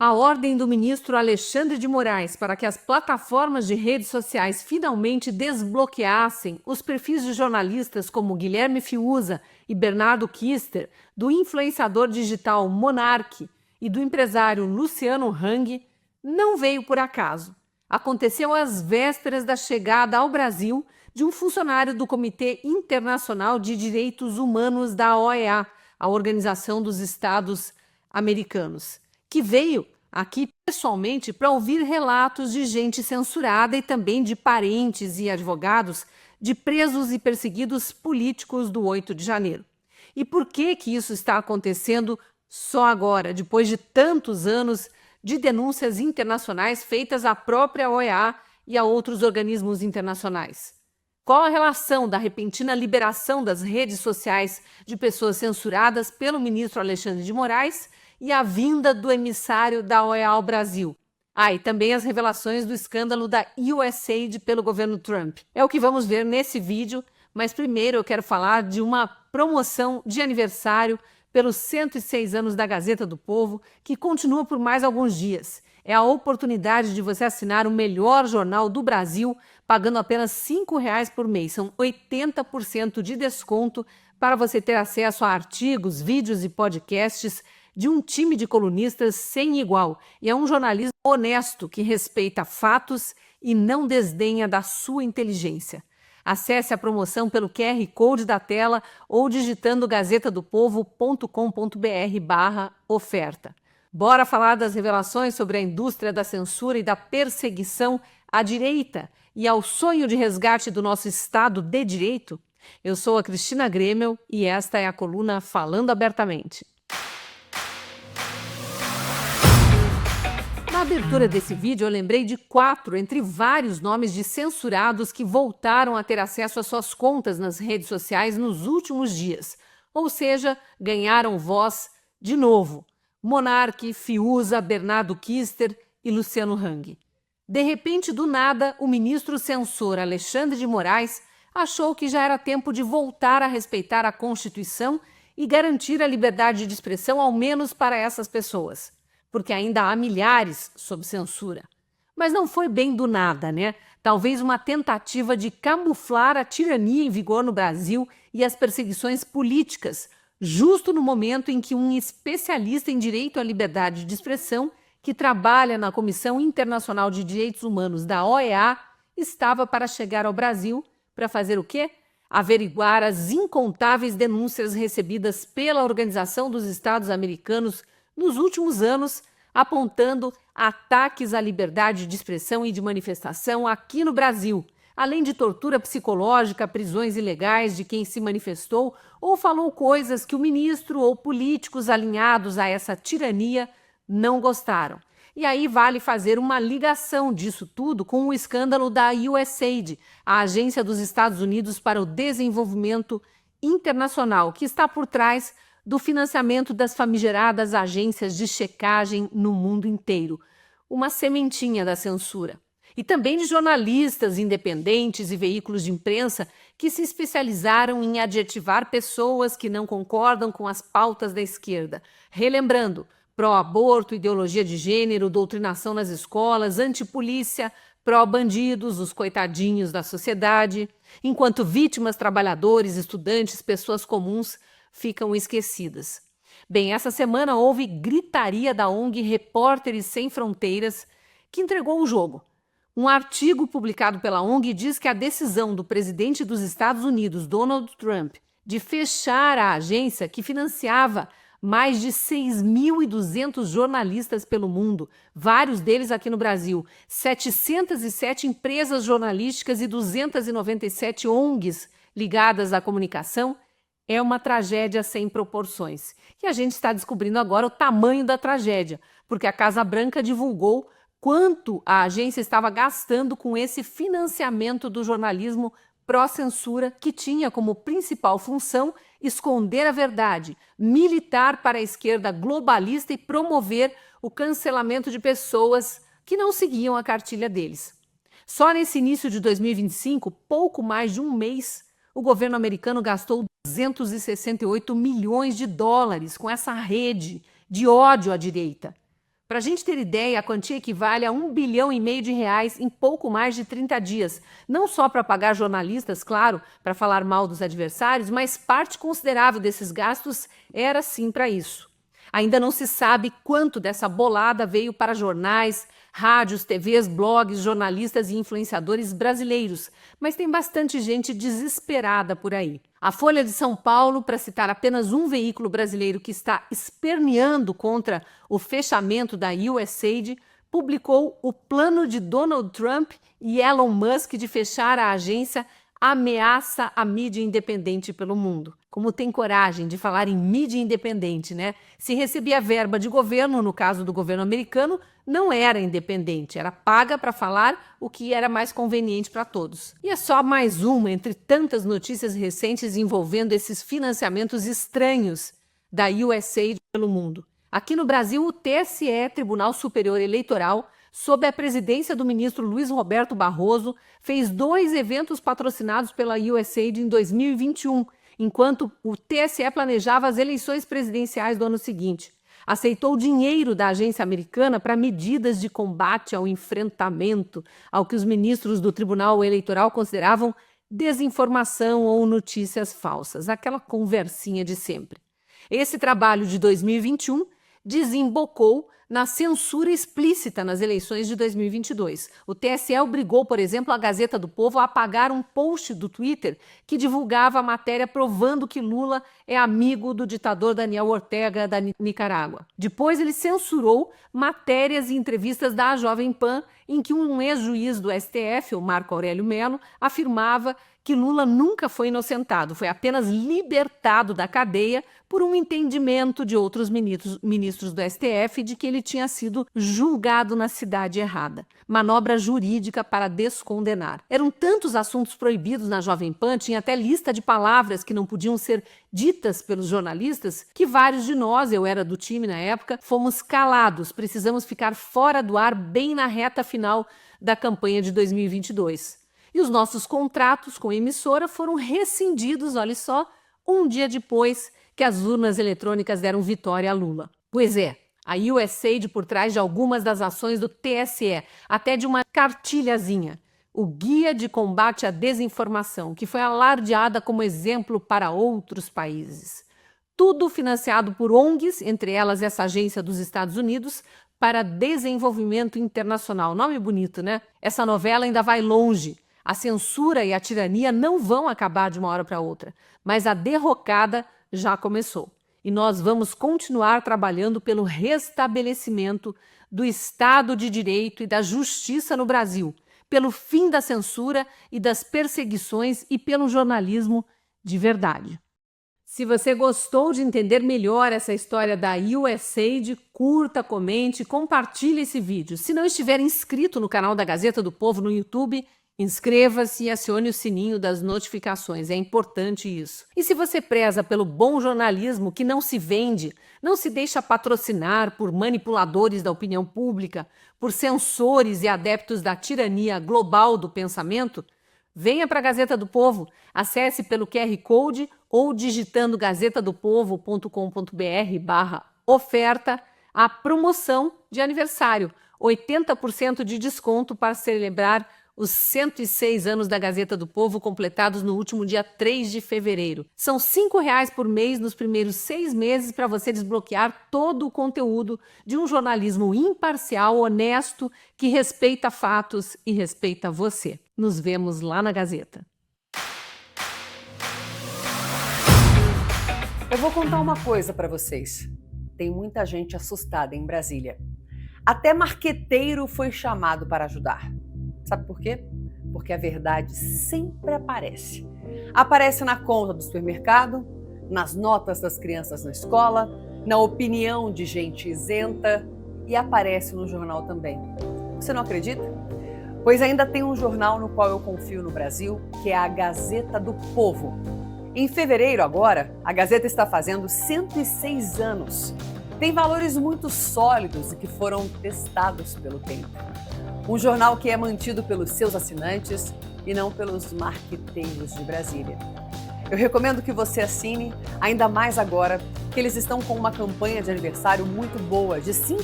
A ordem do ministro Alexandre de Moraes para que as plataformas de redes sociais finalmente desbloqueassem os perfis de jornalistas como Guilherme Fiuza e Bernardo Kister, do influenciador digital Monark e do empresário Luciano Hang, não veio por acaso. Aconteceu às vésperas da chegada ao Brasil de um funcionário do Comitê Internacional de Direitos Humanos da OEA, a Organização dos Estados Americanos, que veio aqui pessoalmente para ouvir relatos de gente censurada e também de parentes e advogados de presos e perseguidos políticos do 8 de janeiro. E por que isso está acontecendo só agora, depois de tantos anos de denúncias internacionais feitas à própria OEA e a outros organismos internacionais? Qual a relação da repentina liberação das redes sociais de pessoas censuradas pelo ministro Alexandre de Moraes e a vinda do emissário da OEA ao Brasil? E também as revelações do escândalo da USAID pelo governo Trump. É o que vamos ver nesse vídeo, mas primeiro eu quero falar de uma promoção de aniversário pelos 106 anos da Gazeta do Povo, que continua por mais alguns dias. É a oportunidade de você assinar o melhor jornal do Brasil, pagando apenas R$ 5,00 por mês. São 80% de desconto para você ter acesso a artigos, vídeos e podcasts de um time de colunistas sem igual. E é um jornalismo honesto que respeita fatos e não desdenha da sua inteligência. Acesse a promoção pelo QR Code da tela ou digitando gazetadopovo.com.br/oferta. Bora falar das revelações sobre a indústria da censura e da perseguição à direita e ao sonho de resgate do nosso Estado de Direito? Eu sou a Cristina Grêmel e esta é a coluna Falando Abertamente. Na abertura desse vídeo, eu lembrei de 4 entre vários nomes de censurados que voltaram a ter acesso às suas contas nas redes sociais nos últimos dias. Ou seja, ganharam voz de novo. Monark, Fiuza, Bernardo Kister e Luciano Hang. De repente, do nada, o ministro censor Alexandre de Moraes achou que já era tempo de voltar a respeitar a Constituição e garantir a liberdade de expressão, ao menos para essas pessoas, porque ainda há milhares sob censura. Mas não foi bem do nada, né? Talvez uma tentativa de camuflar a tirania em vigor no Brasil e as perseguições políticas, justo no momento em que um especialista em direito à liberdade de expressão, que trabalha na Comissão Internacional de Direitos Humanos da OEA, estava para chegar ao Brasil para fazer o quê? Averiguar as incontáveis denúncias recebidas pela Organização dos Estados Americanos nos últimos anos, apontando ataques à liberdade de expressão e de manifestação aqui no Brasil, além de tortura psicológica, prisões ilegais de quem se manifestou ou falou coisas que o ministro ou políticos alinhados a essa tirania não gostaram. E aí vale fazer uma ligação disso tudo com o escândalo da USAID, a Agência dos Estados Unidos para o Desenvolvimento Internacional, que está por trás do financiamento das famigeradas agências de checagem no mundo inteiro, uma sementinha da censura. E também de jornalistas independentes e veículos de imprensa que se especializaram em adjetivar pessoas que não concordam com as pautas da esquerda. Relembrando, pró-aborto, ideologia de gênero, doutrinação nas escolas, antipolícia, pró-bandidos, os coitadinhos da sociedade, enquanto vítimas, trabalhadores, estudantes, pessoas comuns ficam esquecidas. Bem, essa semana houve gritaria da ONG Repórteres Sem Fronteiras, que entregou o jogo. Um artigo publicado pela ONG diz que a decisão do presidente dos Estados Unidos, Donald Trump, de fechar a agência que financiava mais de 6.200 jornalistas pelo mundo, vários deles aqui no Brasil, 707 empresas jornalísticas e 297 ONGs ligadas à comunicação, é uma tragédia sem proporções. E a gente está descobrindo agora o tamanho da tragédia, porque a Casa Branca divulgou quanto a agência estava gastando com esse financiamento do jornalismo pró-censura, que tinha como principal função esconder a verdade, militar para a esquerda globalista e promover o cancelamento de pessoas que não seguiam a cartilha deles. Só nesse início de 2025, pouco mais de um mês, o governo americano gastou 268 milhões de dólares com essa rede de ódio à direita. Para a gente ter ideia, a quantia equivale a R$ 1,5 bilhão de reais em pouco mais de 30 dias. Não só para pagar jornalistas, claro, para falar mal dos adversários, mas parte considerável desses gastos era sim para isso. Ainda não se sabe quanto dessa bolada veio para jornais, rádios, TVs, blogs, jornalistas e influenciadores brasileiros, mas tem bastante gente desesperada por aí. A Folha de São Paulo, para citar apenas um veículo brasileiro que está esperneando contra o fechamento da USAID, publicou o plano de Donald Trump e Elon Musk de fechar a agência ameaça a mídia independente pelo mundo. Como tem coragem de falar em mídia independente, né? Se recebia verba de governo, no caso do governo americano, não era independente, era paga para falar o que era mais conveniente para todos. E é só mais uma entre tantas notícias recentes envolvendo esses financiamentos estranhos da USAID pelo mundo. Aqui no Brasil, o TSE, Tribunal Superior Eleitoral, sob a presidência do ministro Luiz Roberto Barroso, fez 2 eventos patrocinados pela USAID em 2021, enquanto o TSE planejava as eleições presidenciais do ano seguinte. Aceitou dinheiro da agência americana para medidas de combate ao enfrentamento ao que os ministros do Tribunal Eleitoral consideravam desinformação ou notícias falsas, aquela conversinha de sempre. Esse trabalho de 2021 desembocou na censura explícita nas eleições de 2022. O TSE obrigou, por exemplo, a Gazeta do Povo a apagar um post do Twitter que divulgava a matéria provando que Lula é amigo do ditador Daniel Ortega da Nicarágua. Depois ele censurou matérias e entrevistas da Jovem Pan em que um ex-juiz do STF, o Marco Aurélio Mello, afirmava que Lula nunca foi inocentado, foi apenas libertado da cadeia por um entendimento de outros ministros do STF de que ele tinha sido julgado na cidade errada. Manobra jurídica para descondenar. Eram tantos assuntos proibidos na Jovem Pan, tinha até lista de palavras que não podiam ser ditas pelos jornalistas, que vários de nós, eu era do time na época, fomos calados. Precisamos ficar fora do ar bem na reta final da campanha de 2022. E os nossos contratos com a emissora foram rescindidos, olha só, um dia depois que as urnas eletrônicas deram vitória a Lula. Pois é, a USAID por trás de algumas das ações do TSE, até de uma cartilhazinha, o Guia de Combate à Desinformação, que foi alardeada como exemplo para outros países. Tudo financiado por ONGs, entre elas essa agência dos Estados Unidos, para desenvolvimento internacional. Nome bonito, né? Essa novela ainda vai longe. A censura e a tirania não vão acabar de uma hora para outra, mas a derrocada já começou. E nós vamos continuar trabalhando pelo restabelecimento do Estado de Direito e da justiça no Brasil, pelo fim da censura e das perseguições e pelo jornalismo de verdade. Se você gostou de entender melhor essa história da USAID, curta, comente, compartilhe esse vídeo. Se não estiver inscrito no canal da Gazeta do Povo no YouTube, inscreva-se e acione o sininho das notificações, é importante isso. E se você preza pelo bom jornalismo que não se vende, não se deixa patrocinar por manipuladores da opinião pública, por censores e adeptos da tirania global do pensamento, venha para a Gazeta do Povo, acesse pelo QR Code ou digitando gazetadopovo.com.br/oferta a promoção de aniversário, 80% de desconto para celebrar os 106 anos da Gazeta do Povo, completados no último dia 3 de fevereiro. São R$ 5,00 por mês nos primeiros 6 meses para você desbloquear todo o conteúdo de um jornalismo imparcial, honesto, que respeita fatos e respeita você. Nos vemos lá na Gazeta. Eu vou contar uma coisa para vocês. Tem muita gente assustada em Brasília. Até marqueteiro foi chamado para ajudar. Sabe por quê? Porque a verdade sempre aparece. Aparece na conta do supermercado, nas notas das crianças na escola, na opinião de gente isenta e aparece no jornal também. Você não acredita? Pois ainda tem um jornal no qual eu confio no Brasil, que é a Gazeta do Povo. Em fevereiro agora, a Gazeta está fazendo 106 anos. Tem valores muito sólidos e que foram testados pelo tempo. Um jornal que é mantido pelos seus assinantes e não pelos marqueteiros de Brasília. Eu recomendo que você assine, ainda mais agora que eles estão com uma campanha de aniversário muito boa, de R$ 5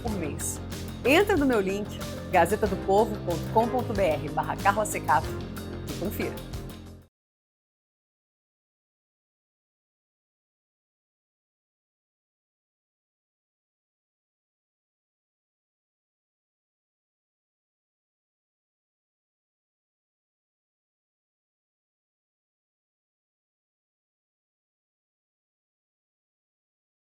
por mês. Entra no meu link, gazetadopovo.com.br/Carla Secato e confira.